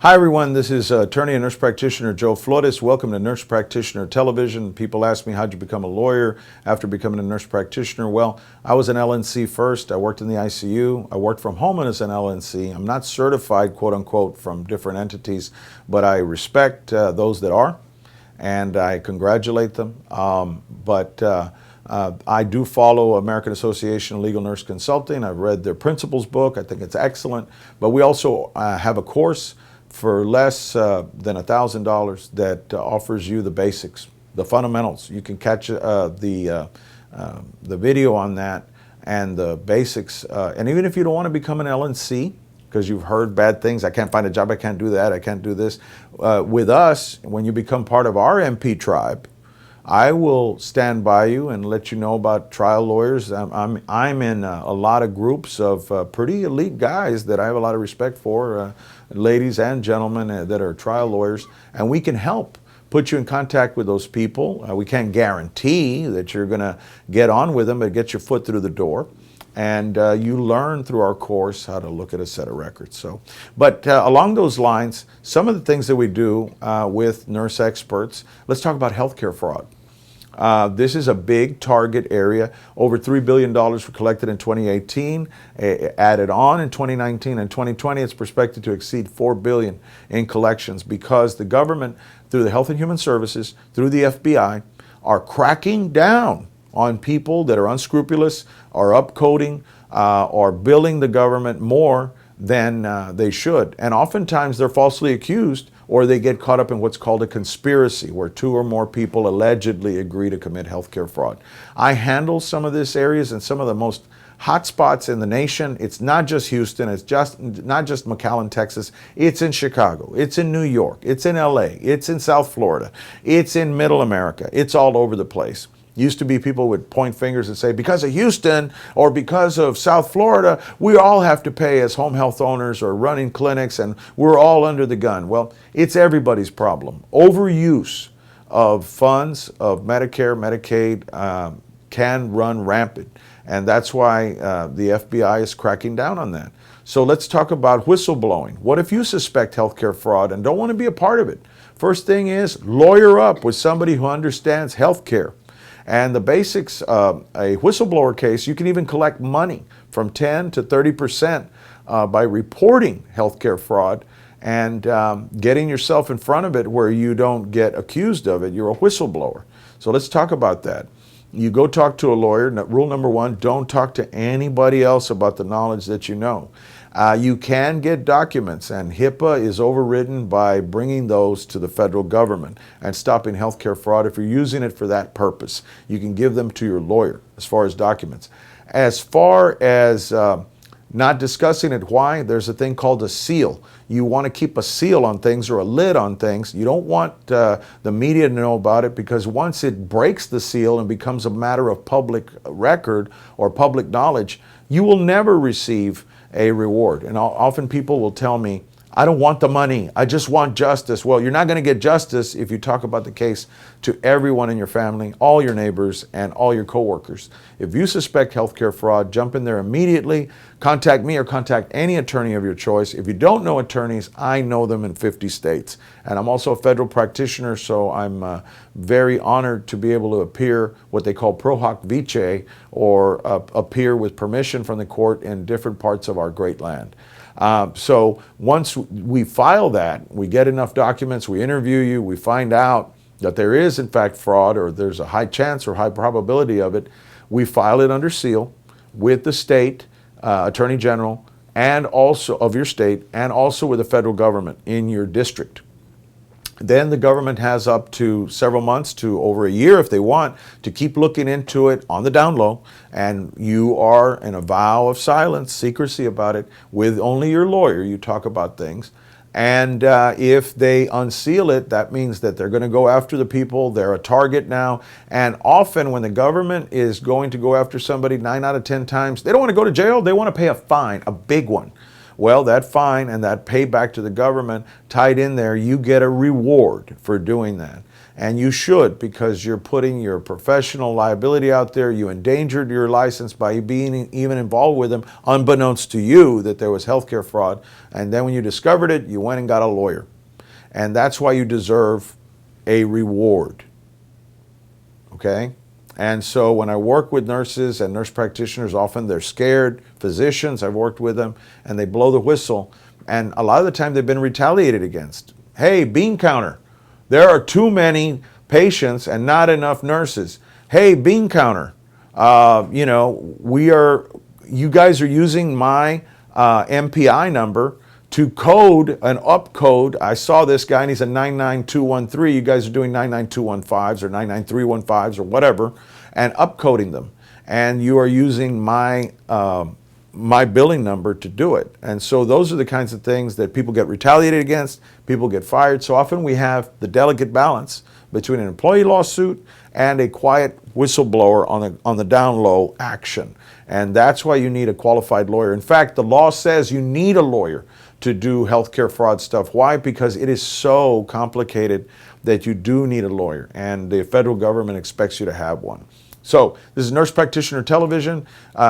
Hi everyone, this is attorney and nurse practitioner Joe Flores. Welcome to Nurse Practitioner Television. People ask me, how'd you become a lawyer after becoming a nurse practitioner? Well, I was an LNC first. I worked in the ICU. I worked from home as an LNC. I'm not certified, quote unquote, from different entities, but I respect those that are, and I congratulate them. I do follow American Association of Legal Nurse Consulting. I've read their principles book. I think it's excellent. But we also have a course for less than $1,000 that offers you the basics, the fundamentals. You can catch the video on that and the basics. And even if you don't want to become an LNC, because you've heard bad things, I can't find a job, I can't do that, I can't do this. With us, when you become part of our MP tribe, I will stand by you and let you know about trial lawyers. I'm in a lot of groups of pretty elite guys that I have a lot of respect for, ladies and gentlemen that are trial lawyers, and we can help put you in contact with those people. We can't guarantee that you're going to get on with them, but get your foot through the door. And you learn through our course how to look at a set of records. But along those lines, some of the things that we do with nurse experts, let's talk about healthcare fraud. This is a big target area. Over $3 billion were collected in 2018, added on in 2019 and 2020. It's projected to exceed $4 billion in collections because the government, through the Health and Human Services, through the FBI, are cracking down on people that are unscrupulous, are upcoding, or billing the government more than they should. And oftentimes they're falsely accused, or they get caught up in what's called a conspiracy, where two or more people allegedly agree to commit healthcare fraud. I handle some of these areas and some of the most hot spots in the nation. It's not just Houston, it's not just McAllen, Texas. It's in Chicago, it's in New York, it's in LA, it's in South Florida, it's in Middle America, it's all over the place. Used to be people would point fingers and say, because of Houston or because of South Florida, we all have to pay as home health owners or running clinics, and we're all under the gun. Well, it's everybody's problem. Overuse of funds of Medicare, Medicaid can run rampant, and that's why the FBI is cracking down on that. So let's talk about whistleblowing. What if you suspect healthcare fraud and don't want to be a part of it? First thing is lawyer up with somebody who understands healthcare. And the basics, a whistleblower case, you can even collect money from 10 to 30% by reporting healthcare fraud and getting yourself in front of it where you don't get accused of it. You're a whistleblower. So let's talk about that. You go talk to a lawyer. Rule number one, don't talk to anybody else about the knowledge that you know. You can get documents, and HIPAA is overridden by bringing those to the federal government and stopping healthcare fraud. If you're using it for that purpose, you can give them to your lawyer as far as documents. As far as not discussing it, why? There's a thing called a seal. You want to keep a seal on things or a lid on things. You don't want the media to know about it, because once it breaks the seal and becomes a matter of public record or public knowledge, you will never receive a reward. And often people will tell me, I don't want the money, I just want justice. Well, you're not going to get justice if you talk about the case to everyone in your family, all your neighbors, and all your coworkers. If you suspect healthcare fraud, jump in there immediately. Contact me or contact any attorney of your choice. If you don't know attorneys, I know them in 50 states. And I'm also a federal practitioner, so I'm very honored to be able to appear what they call pro hoc vice, or appear with permission from the court in different parts of our great land. So once we file that, we get enough documents, we interview you, we find out that there is in fact fraud, or there's a high chance or high probability of it, we file it under seal with the state attorney general, and also of your state, and also with the federal government in your district. Then the government has up to several months to over a year, if they want, to keep looking into it on the down low, and you are in a vow of silence, secrecy about it, with only your lawyer. You talk about things. And if they unseal it, that means that they're going to go after the people. They're a target now. And often when the government is going to go after somebody 9 out of 10 times, they don't want to go to jail. They want to pay a fine, a big one. Well, that fine and that payback to the government tied in there, you get a reward for doing that. And you should, because you're putting your professional liability out there. You endangered your license by being even involved with them, unbeknownst to you that there was healthcare fraud. And then when you discovered it, you went and got a lawyer. And that's why you deserve a reward. Okay? And so when I work with nurses and nurse practitioners, often they're scared. Physicians, I've worked with them, and they blow the whistle. And a lot of the time they've been retaliated against. Hey, bean counter. There are too many patients and not enough nurses. Hey, bean counter, you guys are using my MPI number to code an upcode. I saw this guy and he's a 99213. You guys are doing 99215s or 99315s or whatever and upcoding them. And you are using my billing number to do it. And so those are the kinds of things that people get retaliated against, people get fired. So often we have the delicate balance between an employee lawsuit and a quiet whistleblower on the down low action. And that's why you need a qualified lawyer. In fact, the law says you need a lawyer to do healthcare fraud stuff. Why? Because it is so complicated that you do need a lawyer, and the federal government expects you to have one. So this is Nurse Practitioner Television.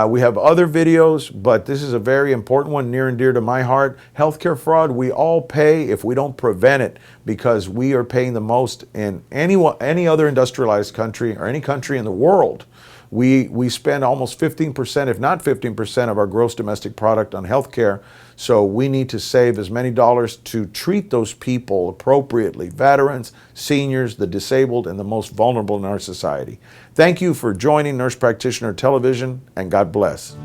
We have other videos, but this is a very important one, near and dear to my heart. Healthcare fraud, we all pay if we don't prevent it, because we are paying the most in any other industrialized country or any country in the world. We spend almost 15%, if not 15%, of our gross domestic product on healthcare. So we need to save as many dollars to treat those people appropriately: veterans, seniors, the disabled, and the most vulnerable in our society. Thank you for joining Nurse Practitioner Television, and God bless.